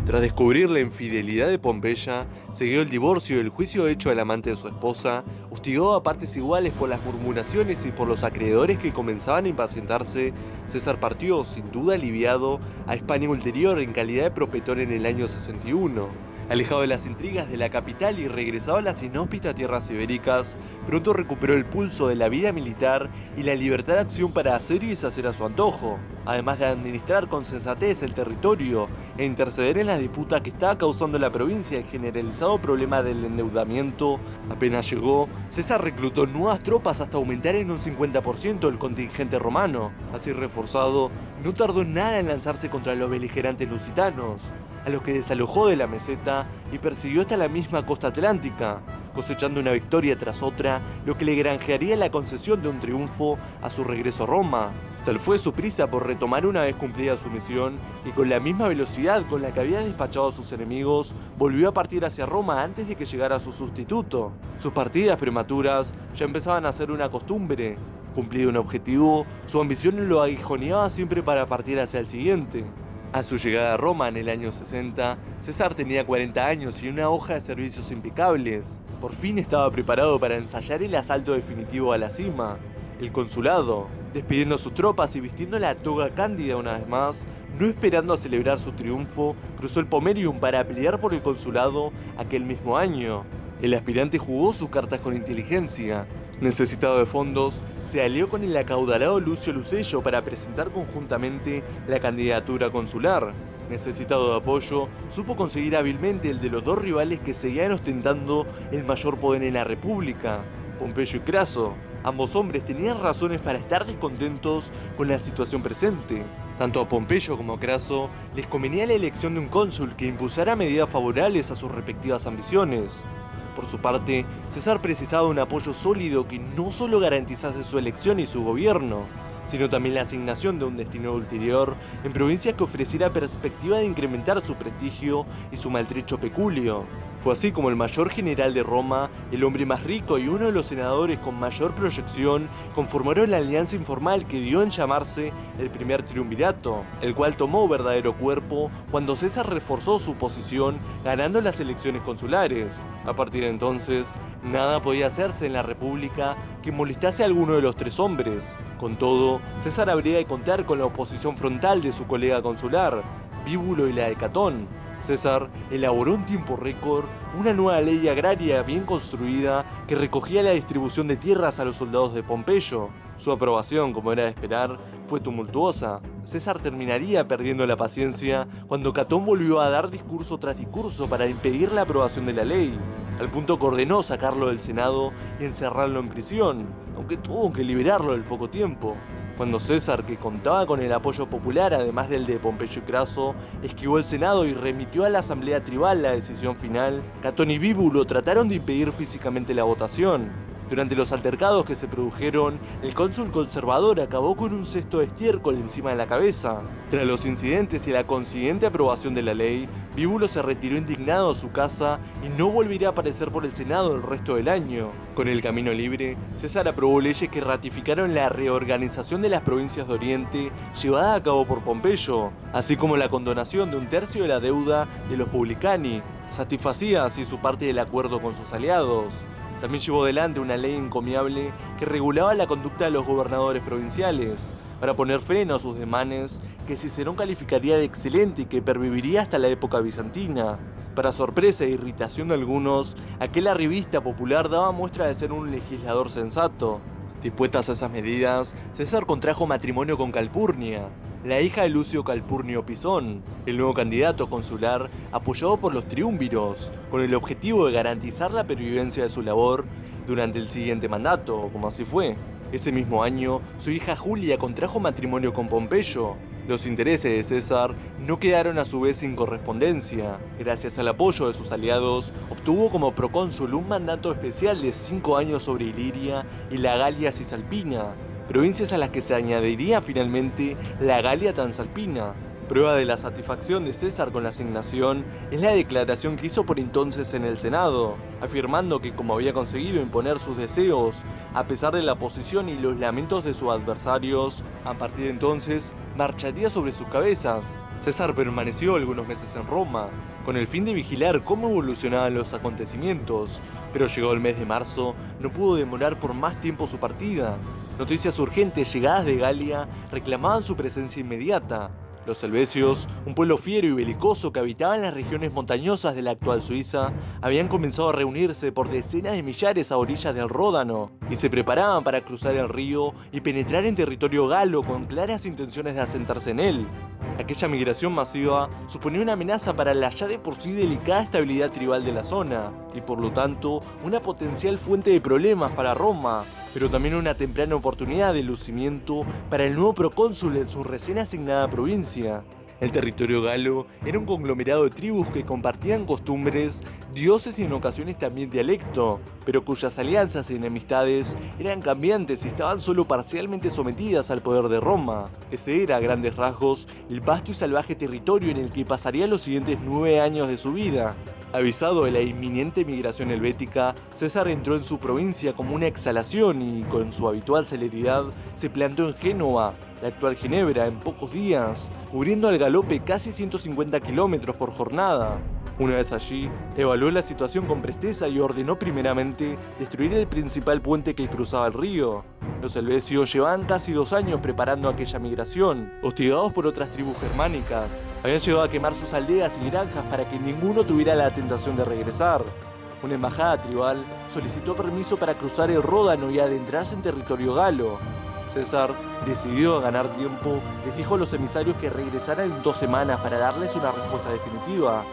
Tras descubrir la infidelidad de Pompeya, seguido el divorcio y el juicio hecho al amante de su esposa, hostigado a partes iguales por las murmuraciones y por los acreedores que comenzaban a impacientarse, César partió, sin duda aliviado, a España ulterior en calidad de propetor en el año 61. Alejado de las intrigas de la capital y regresado a las inhóspitas tierras ibéricas, pronto recuperó el pulso de la vida militar y la libertad de acción para hacer y deshacer a su antojo, además de administrar con sensatez el territorio e interceder en las disputas que estaba causando en la provincia el generalizado problema del endeudamiento. Apenas llegó, César reclutó nuevas tropas hasta aumentar en un 50% el contingente romano. Así reforzado, no tardó nada en lanzarse contra los beligerantes lusitanos, a los que desalojó de la meseta y persiguió hasta la misma costa atlántica, cosechando una victoria tras otra, lo que le granjearía la concesión de un triunfo a su regreso a Roma. Tal fue su prisa por retomar una vez cumplida su misión, y con la misma velocidad con la que había despachado a sus enemigos, volvió a partir hacia Roma antes de que llegara su sustituto. Sus partidas prematuras ya empezaban a ser una costumbre. Cumplido un objetivo, su ambición lo aguijoneaba siempre para partir hacia el siguiente. A su llegada a Roma en el año 60, César tenía 40 años y una hoja de servicios impecables. Por fin estaba preparado para ensayar el asalto definitivo a la cima, el consulado. Despidiendo a sus tropas y vistiendo la toga cándida una vez más, no esperando a celebrar su triunfo, cruzó el Pomerium para pelear por el consulado aquel mismo año. El aspirante jugó sus cartas con inteligencia. Necesitado de fondos, se alió con el acaudalado Lucio Lucello para presentar conjuntamente la candidatura consular. Necesitado de apoyo, supo conseguir hábilmente el de los dos rivales que seguían ostentando el mayor poder en la República, Pompeyo y Craso. Ambos hombres tenían razones para estar descontentos con la situación presente. Tanto a Pompeyo como a Craso les convenía la elección de un cónsul que impulsara medidas favorables a sus respectivas ambiciones. Por su parte, César precisaba un apoyo sólido que no solo garantizase su elección y su gobierno, sino también la asignación de un destino ulterior en provincias que ofreciera perspectiva de incrementar su prestigio y su maltrecho peculio. Fue así como el mayor general de Roma, el hombre más rico y uno de los senadores con mayor proyección, conformaron la alianza informal que dio en llamarse el primer triunvirato, el cual tomó verdadero cuerpo cuando César reforzó su posición ganando las elecciones consulares. A partir de entonces, nada podía hacerse en la República que molestase a alguno de los tres hombres. Con todo, César habría de contar con la oposición frontal de su colega consular, Bíbulo y la de Catón. César elaboró en tiempo récord una nueva ley agraria bien construida que recogía la distribución de tierras a los soldados de Pompeyo. Su aprobación, como era de esperar, fue tumultuosa. César terminaría perdiendo la paciencia cuando Catón volvió a dar discurso tras discurso para impedir la aprobación de la ley, al punto que ordenó sacarlo del Senado y encerrarlo en prisión, aunque tuvo que liberarlo al poco tiempo. Cuando César, que contaba con el apoyo popular además del de Pompeyo y Craso, esquivó el Senado y remitió a la asamblea tribal la decisión final, Catón y Bíbulo trataron de impedir físicamente la votación. Durante los altercados que se produjeron, el cónsul conservador acabó con un cesto de estiércol encima de la cabeza. Tras los incidentes y la consiguiente aprobación de la ley, Bíbulo se retiró indignado a su casa y no volvería a aparecer por el Senado el resto del año. Con el camino libre, César aprobó leyes que ratificaron la reorganización de las provincias de Oriente llevada a cabo por Pompeyo, así como la condonación de un tercio de la deuda de los publicani. Satisfacía así su parte del acuerdo con sus aliados. También llevó adelante una ley encomiable que regulaba la conducta de los gobernadores provinciales, para poner freno a sus desmanes que Cicerón calificaría de excelente y que perviviría hasta la época bizantina. Para sorpresa e irritación de algunos, aquella revista popular daba muestra de ser un legislador sensato. Dispuestas a esas medidas, César contrajo matrimonio con Calpurnia, la hija de Lucio Calpurnio Pisón, el nuevo candidato consular apoyado por los triunviros, con el objetivo de garantizar la pervivencia de su labor durante el siguiente mandato, como así fue. Ese mismo año, su hija Julia contrajo matrimonio con Pompeyo. Los intereses de César no quedaron a su vez sin correspondencia. Gracias al apoyo de sus aliados, obtuvo como procónsul un mandato especial de 5 años sobre Iliria y la Galia Cisalpina, provincias a las que se añadiría finalmente la Galia Transalpina. Prueba de la satisfacción de César con la asignación es la declaración que hizo por entonces en el Senado, afirmando que como había conseguido imponer sus deseos, a pesar de la oposición y los lamentos de sus adversarios, a partir de entonces marcharía sobre sus cabezas. César permaneció algunos meses en Roma, con el fin de vigilar cómo evolucionaban los acontecimientos, pero llegó el mes de marzo, no pudo demorar por más tiempo su partida. Noticias urgentes llegadas de Galia reclamaban su presencia inmediata. Los helvecios, un pueblo fiero y belicoso que habitaba en las regiones montañosas de la actual Suiza, habían comenzado a reunirse por decenas de millares a orillas del Ródano y se preparaban para cruzar el río y penetrar en territorio galo con claras intenciones de asentarse en él. Aquella migración masiva suponía una amenaza para la ya de por sí delicada estabilidad tribal de la zona, y por lo tanto una potencial fuente de problemas para Roma, pero también una temprana oportunidad de lucimiento para el nuevo procónsul en su recién asignada provincia. El territorio galo era un conglomerado de tribus que compartían costumbres, dioses y en ocasiones también dialecto, pero cuyas alianzas y enemistades eran cambiantes y estaban solo parcialmente sometidas al poder de Roma. Ese era, a grandes rasgos, el vasto y salvaje territorio en el que pasaría los siguientes 9 años de su vida. Avisado de la inminente migración helvética, César entró en su provincia como una exhalación y, con su habitual celeridad, se plantó en Génova, la actual Ginebra, en pocos días, cubriendo al galope casi 150 kilómetros por jornada. Una vez allí, evaluó la situación con presteza y ordenó primeramente destruir el principal puente que cruzaba el río. Los helvecios llevaban casi 2 años preparando aquella migración, hostigados por otras tribus germánicas. Habían llegado a quemar sus aldeas y granjas para que ninguno tuviera la tentación de regresar. Una embajada tribal solicitó permiso para cruzar el Ródano y adentrarse en territorio galo. César, decidido a ganar tiempo, les dijo a los emisarios que regresaran en 2 semanas para darles una respuesta definitiva.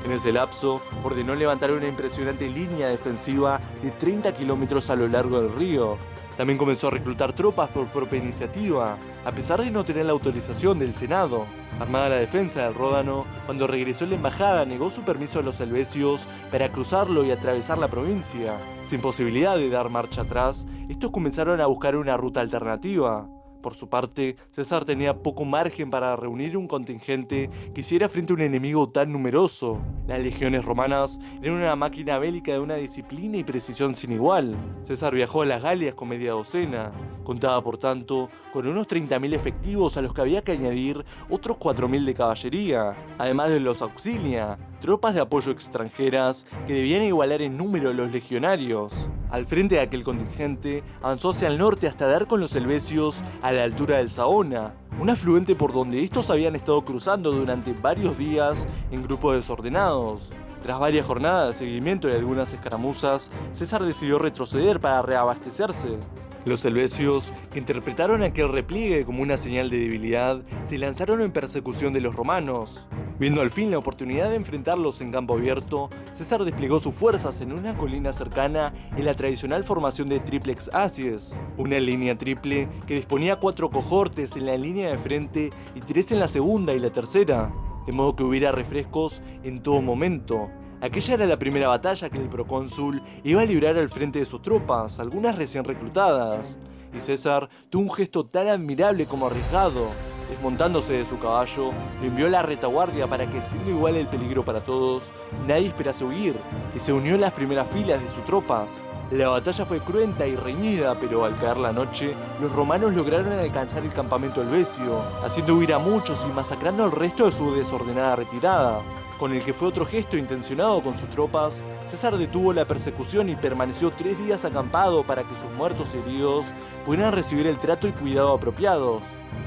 En ese lapso, ordenó levantar una impresionante línea defensiva de 30 kilómetros a lo largo del río. También comenzó a reclutar tropas por propia iniciativa, a pesar de no tener la autorización del Senado. Armada la defensa del Ródano, cuando regresó la embajada negó su permiso a los helvecios para cruzarlo y atravesar la provincia. Sin posibilidad de dar marcha atrás, estos comenzaron a buscar una ruta alternativa. Por su parte, César tenía poco margen para reunir un contingente que hiciera frente a un enemigo tan numeroso. Las legiones romanas eran una máquina bélica de una disciplina y precisión sin igual. César viajó a las Galias con media docena. Contaba, por tanto, con unos 30.000 efectivos a los que había que añadir otros 4.000 de caballería, además de los auxilia, tropas de apoyo extranjeras que debían igualar en número a los legionarios. Al frente de aquel contingente, avanzó hacia el norte hasta dar con los helvecios a la altura del Saona, un afluente por donde estos habían estado cruzando durante varios días en grupos desordenados. Tras varias jornadas de seguimiento y algunas escaramuzas, César decidió retroceder para reabastecerse. Los helvecios, que interpretaron aquel repliegue como una señal de debilidad, se lanzaron en persecución de los romanos. Viendo al fin la oportunidad de enfrentarlos en campo abierto, César desplegó sus fuerzas en una colina cercana en la tradicional formación de triplex acies, una línea triple que disponía 4 cohortes en la línea de frente y 3 en la segunda y la tercera, de modo que hubiera refrescos en todo momento. Aquella era la primera batalla que el procónsul iba a librar al frente de sus tropas, algunas recién reclutadas, y César tuvo un gesto tan admirable como arriesgado. Desmontándose de su caballo, lo envió a la retaguardia para que, siendo igual el peligro para todos, nadie esperase huir, y se unió en las primeras filas de sus tropas. La batalla fue cruenta y reñida, pero al caer la noche, los romanos lograron alcanzar el campamento helvecio, haciendo huir a muchos y masacrando al resto de su desordenada retirada. Con el que fue otro gesto intencionado con sus tropas, César detuvo la persecución y permaneció 3 días acampado para que sus muertos y heridos pudieran recibir el trato y cuidado apropiados.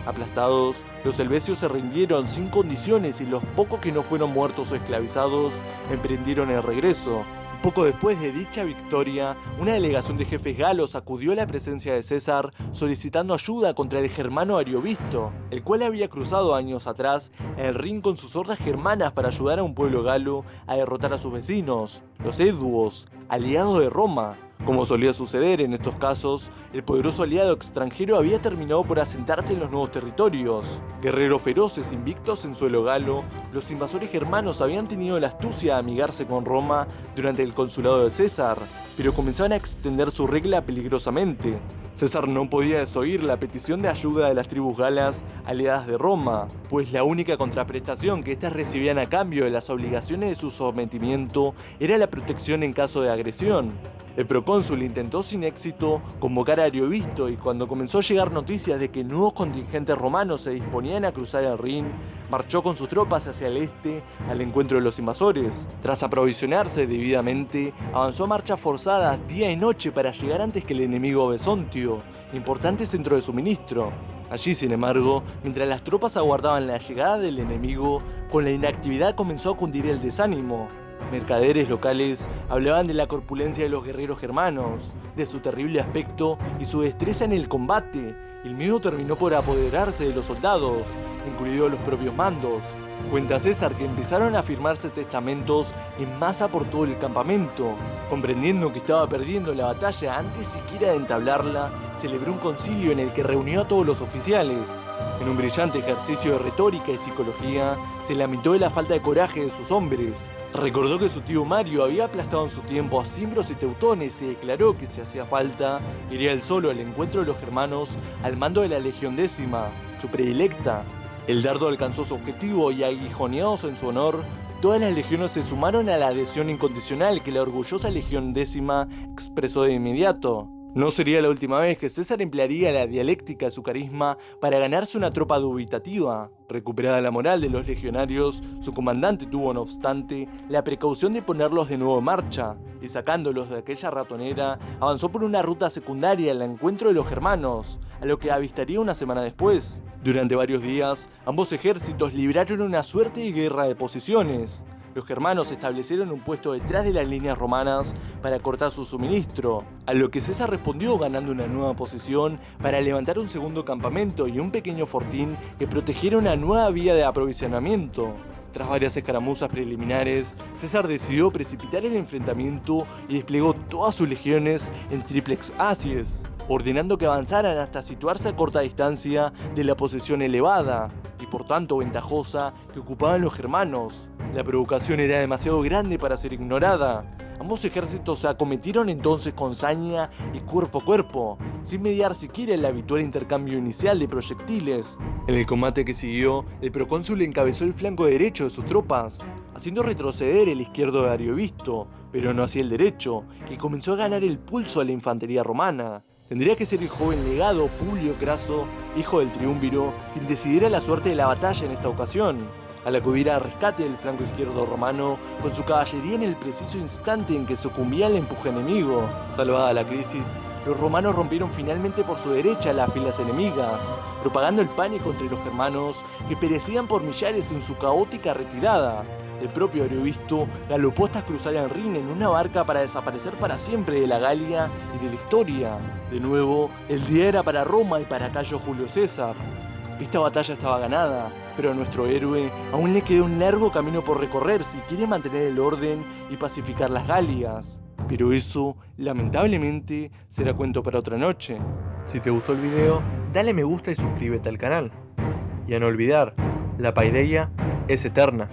Aplastados, los helvecios se rindieron sin condiciones y los pocos que no fueron muertos o esclavizados emprendieron el regreso. Poco después de dicha victoria, una delegación de jefes galos acudió a la presencia de César solicitando ayuda contra el germano Ariovisto, el cual había cruzado años atrás el Rin con sus hordas germanas para ayudar a un pueblo galo a derrotar a sus vecinos, los Eduos, aliados de Roma. Como solía suceder en estos casos, el poderoso aliado extranjero había terminado por asentarse en los nuevos territorios. Guerreros feroces invictos en suelo galo, los invasores germanos habían tenido la astucia de amigarse con Roma durante el consulado de César, pero comenzaban a extender su regla peligrosamente. César no podía desoír la petición de ayuda de las tribus galas aliadas de Roma, pues la única contraprestación que éstas recibían a cambio de las obligaciones de su sometimiento era la protección en caso de agresión. El procónsul intentó sin éxito convocar a Ariovisto y cuando comenzó a llegar noticias de que nuevos contingentes romanos se disponían a cruzar el Rin, marchó con sus tropas hacia el este al encuentro de los invasores. Tras aprovisionarse debidamente, avanzó a marchas forzadas día y noche para llegar antes que el enemigo Besontio, importante centro de suministro. Allí, sin embargo, mientras las tropas aguardaban la llegada del enemigo, con la inactividad comenzó a cundir el desánimo. Los mercaderes locales hablaban de la corpulencia de los guerreros germanos, de su terrible aspecto y su destreza en el combate. El miedo terminó por apoderarse de los soldados, incluidos los propios mandos. Cuenta César que empezaron a firmarse testamentos en masa por todo el campamento. Comprendiendo que estaba perdiendo la batalla antes siquiera de entablarla, celebró un concilio en el que reunió a todos los oficiales. En un brillante ejercicio de retórica y psicología, se lamentó de la falta de coraje de sus hombres. Recordó que su tío Mario había aplastado en su tiempo a cimbros y teutones y declaró que si hacía falta, iría él solo al encuentro de los germanos al mando de la Legión Décima, su predilecta. El dardo alcanzó su objetivo y, aguijoneados en su honor, todas las legiones se sumaron a la adhesión incondicional que la orgullosa Legión Décima expresó de inmediato. No sería la última vez que César emplearía la dialéctica de su carisma para ganarse una tropa dubitativa. Recuperada la moral de los legionarios, su comandante tuvo, no obstante, la precaución de ponerlos de nuevo en marcha, y sacándolos de aquella ratonera, avanzó por una ruta secundaria al encuentro de los germanos, a lo que avistaría una semana después. Durante varios días, ambos ejércitos libraron una suerte de guerra de posiciones. Los germanos establecieron un puesto detrás de las líneas romanas para cortar su suministro, a lo que César respondió ganando una nueva posición para levantar un segundo campamento y un pequeño fortín que protegiera una nueva vía de aprovisionamiento. Tras varias escaramuzas preliminares, César decidió precipitar el enfrentamiento y desplegó todas sus legiones en triplex acies, ordenando que avanzaran hasta situarse a corta distancia de la posición elevada y por tanto ventajosa que ocupaban los germanos. La provocación era demasiado grande para ser ignorada. Ambos ejércitos se acometieron entonces con saña y cuerpo a cuerpo, sin mediar siquiera el habitual intercambio inicial de proyectiles. En el combate que siguió, el procónsul encabezó el flanco derecho de sus tropas, haciendo retroceder el izquierdo de Ariovisto, pero no hacia el derecho, que comenzó a ganar el pulso a la infantería romana. Tendría que ser el joven legado Publio Craso, hijo del triunviro, quien decidiera la suerte de la batalla en esta ocasión. Al acudir al rescate del flanco izquierdo romano, con su caballería en el preciso instante en que sucumbía el empuje enemigo. Salvada la crisis, los romanos rompieron finalmente por su derecha las filas enemigas, propagando el pánico entre los germanos que perecían por millares en su caótica retirada. El propio Ariovisto galopó hasta cruzar el Rin en una barca para desaparecer para siempre de la Galia y de la historia. De nuevo, el día era para Roma y para Cayo Julio César. Esta batalla estaba ganada, pero a nuestro héroe aún le queda un largo camino por recorrer si quiere mantener el orden y pacificar las Galias. Pero eso, lamentablemente, será cuento para otra noche. Si te gustó el video, dale me gusta y suscríbete al canal. Y a no olvidar, la paideia es eterna.